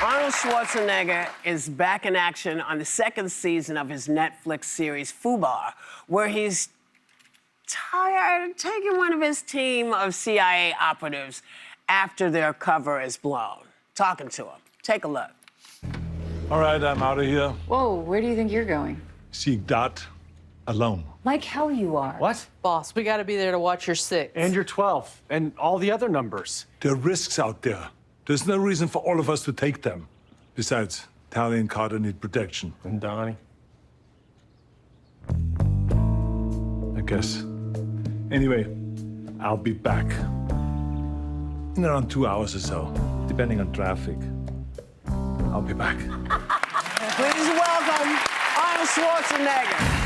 Arnold Schwarzenegger is back in action on the second season of his Netflix series Fubar, where he's taking one of his team of CIA operatives after their cover is blown. Talking to him. Take a look. All right, I'm out of here. Whoa, where do you think you're going? Seeing Dot alone. Like hell you are. What? Boss, we got to be there to watch your 6. And your 12, and all the other numbers. There are risks out there. There's no reason for all of us to take them. Besides, Tally and Carter need protection. And Donnie. I guess. Anyway, I'll be back. In around 2 hours or so, depending on traffic. I'll be back. Please welcome Arnold Schwarzenegger.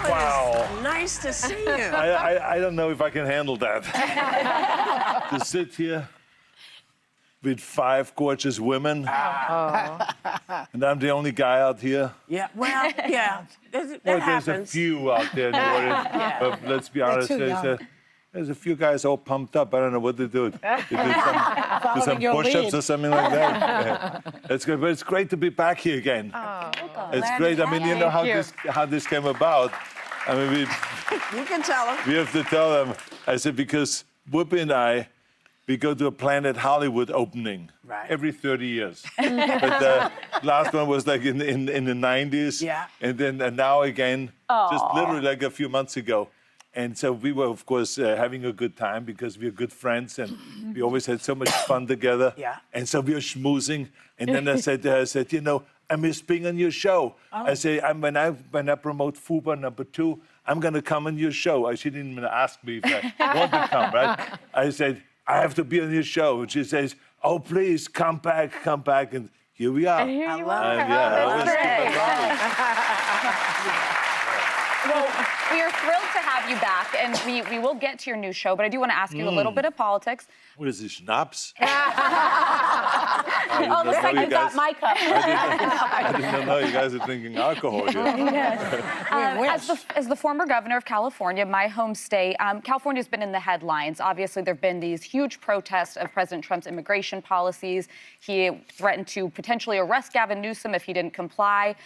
Wow. Nice to see you. I don't know if I can handle that. To sit here with 5 gorgeous women, and I'm the only guy out here. Yeah, well, yeah, that Well, happens. there's a few out there in the audience, but let's be honest, there's a few guys all pumped up. I don't know what they do. They do some push-ups or something like that. Yeah. That's good, but it's great to be back here again. It's great. I mean, you know how this came about. I mean, You can tell him. we have to tell them. I said, because Whoopi and I, we go to a Planet Hollywood opening every 30 years. But the last one was like in the 90s. Yeah. And now again, just literally like a few months ago. And so we were, of course, having a good time because we're good friends and we always had so much fun together. Yeah. And so we were schmoozing. And then I said to her, you know, I miss being on your show. I say, when I promote Fubar #2, I'm going to come on your show. She didn't even ask me if I want to come, right? I said, I have to be on your show. And she says, oh, please, come back. And here we are. And here you are. Yeah, Well, we are thrilled to have you back, and we will get to your new show, but I do want to ask you a little bit of politics. What is this, schnapps? Oh, looks like you got my cup. I didn't know you guys are drinking alcohol here. As the former governor of California, my home state, California's been in the headlines. Obviously, there have been these huge protests of President Trump's immigration policies. He threatened to potentially arrest Gavin Newsom if he didn't comply.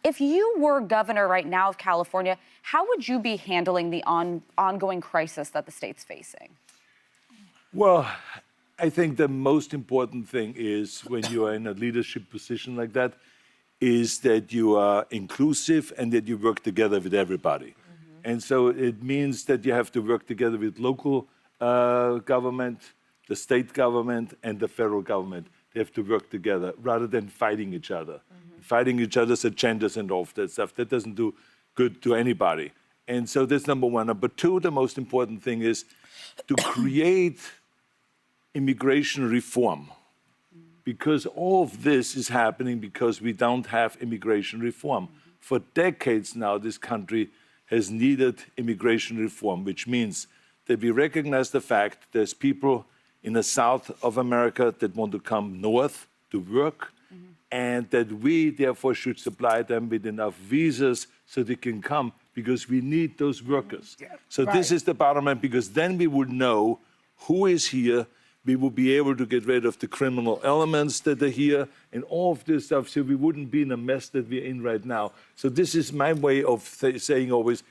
If you were governor right now of California, how would you be handling the ongoing crisis that the state's facing? Well, I think the most important thing is when you are in a leadership position like that, is that you are inclusive and that you work together with everybody. And so it means that you have to work together with local government, the state government, and the federal government. They have to work together rather than fighting each other. Fighting each other's agendas and all of that stuff, that doesn't do good to anybody. And so that's number one. Number two, the most important thing is to create immigration reform, because all of this is happening because we don't have immigration reform. For decades now, this country has needed immigration reform, which means that we recognize the fact there's people in the south of America that want to come north to work, and that we therefore should supply them with enough visas so they can come, because we need those workers. So this is the bottom line, because then we would know who is here. We will be able to get rid of the criminal elements that are here and all of this stuff, so we wouldn't be in a mess that we're in right now. So this is my way of saying always,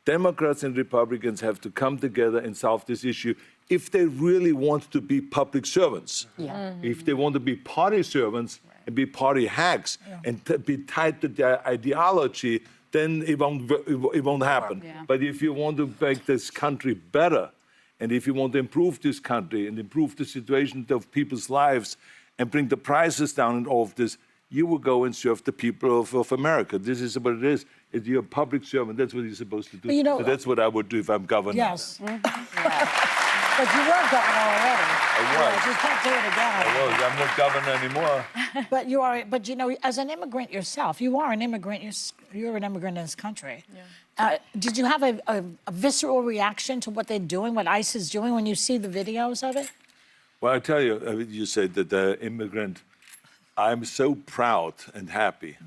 Democrats and Republicans have to come together and solve this issue if they really want to be public servants. If they want to be party servants and be party hacks and be tied to their ideology, then it won't happen. But if you want to make this country better, and if you want to improve this country and improve the situation of people's lives and bring the prices down and all of this, you will go and serve the people of America. This is what it is. If you're a public servant, that's what you're supposed to do. You know, so that's what I would do if I'm governor. Yes. But you were governor already. I was. You can't do it again. I'm not governor anymore. But you are. But you know, as an immigrant yourself, you are an immigrant. You're an immigrant in this country. Yeah. Did you have a visceral reaction to what they're doing, what ICE is doing, when you see the videos of it? Well, I tell you, you said that the immigrant. I'm so proud and happy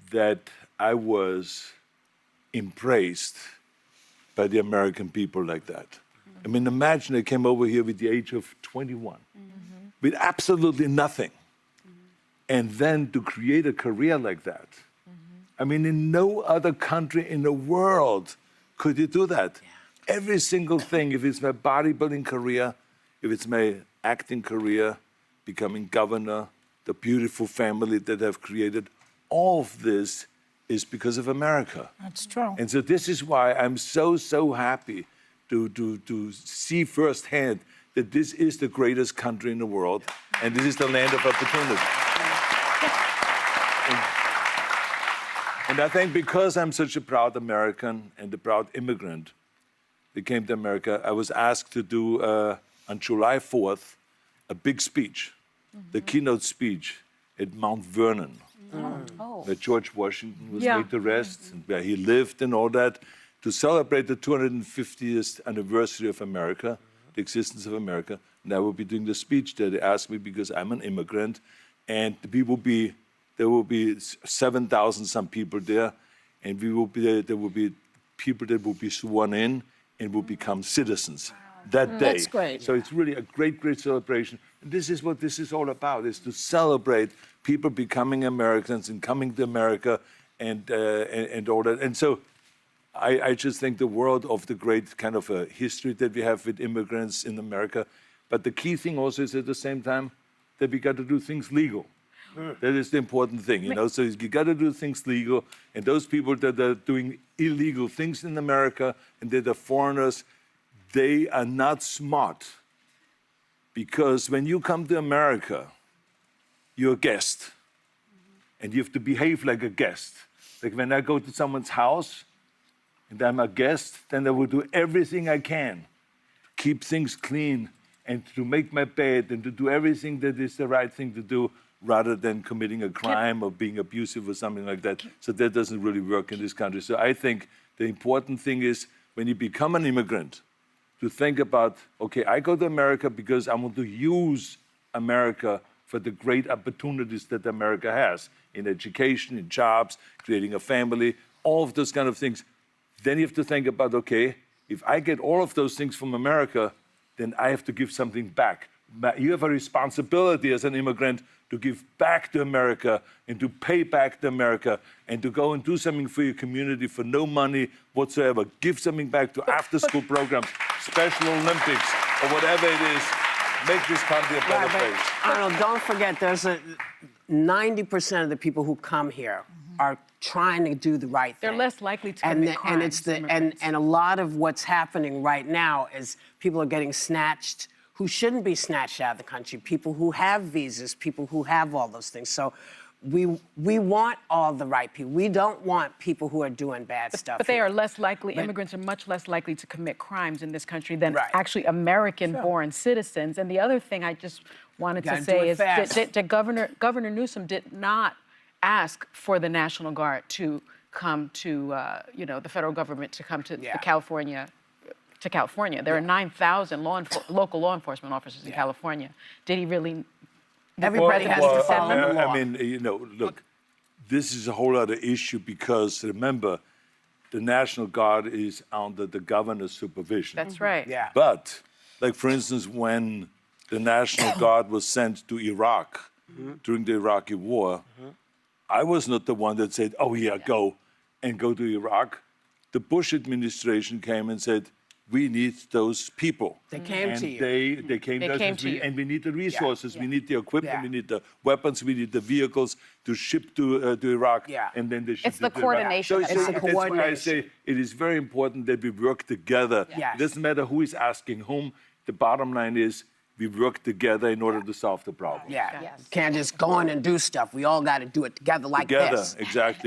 that I was embraced by the American people like that. I mean, imagine I came over here with the age of 21, with absolutely nothing. And then to create a career like that. I mean, in no other country in the world could you do that. Yeah. Every single thing, if it's my bodybuilding career, if it's my acting career, becoming governor, the beautiful family that I've created, all of this is because of America. That's true. And so this is why I'm so happy to see firsthand that this is the greatest country in the world, and this is the land of opportunity. And I think because I'm such a proud American and a proud immigrant that came to America, I was asked to do, on July 4th, a big speech, the keynote speech at Mount Vernon, where George Washington was laid to rest, and where he lived and all that, to celebrate the 250th anniversary of America, the existence of America. And I will be doing the speech there. They asked me because I'm an immigrant, and there will be 7,000 some people there, and there will be people that will be sworn in and will become citizens that day. That's great. So it's really a great celebration. And this is what this is all about, is to celebrate people becoming Americans and coming to America and all that. And so I just think the world of the great kind of a history that we have with immigrants in America. But the key thing also is at the same time that we got to do things legal. That is the important thing, you know. So you got to do things legal, and those people that are doing illegal things in America and that are foreigners, they are not smart. Because when you come to America, you're a guest, and you have to behave like a guest. Like when I go to someone's house and I'm a guest, then I will do everything I can to keep things clean and to make my bed and to do everything that is the right thing to do, rather than committing a crime or being abusive or something like that. So that doesn't really work in this country. So I think the important thing is when you become an immigrant, to think about, okay, I go to America because I want to use America for the great opportunities that America has in education, in jobs, creating a family, all of those kind of things. Then you have to think about, okay, if I get all of those things from America, then I have to give something back. You have a responsibility as an immigrant to give back to America and to pay back to America and to go and do something for your community for no money whatsoever. Give something back to after-school programs, Special Olympics, or whatever it is. Make this country a better place. Arnold, don't forget, there's 90% of the people who come here are trying to do the right thing. They're less likely to commit crimes. And a lot of what's happening right now is people are getting snatched who shouldn't be snatched out of the country, people who have visas, people who have all those things. So we want all the right people. We don't want people who are doing bad stuff. But they are less likely, immigrants are much less likely to commit crimes in this country than actually American-born citizens. And the other thing I just wanted to say is that Governor Newsom did not ask for the National Guard to come to, the federal government to come to California. There are 9,000 local law enforcement officers in California. Did he really? Every president has to send them. I mean, look, this is a whole other issue because remember, the National Guard is under the governor's supervision. That's right. Yeah. But, like for instance, when the National Guard was sent to Iraq during the Iraqi War, I was not the one that said, "Oh yeah, go to Iraq." The Bush administration came and said, we need those people. They came to you. They came to us, and we need the resources, we need the equipment, we need the weapons, we need the vehicles to ship to Iraq, and then they ship It's the coordination. So that's why I say it is very important that we work together. It doesn't matter who is asking whom. The bottom line is we work together in order to solve the problem. Can't just go in and do stuff. We all got to do it together like this. Exactly.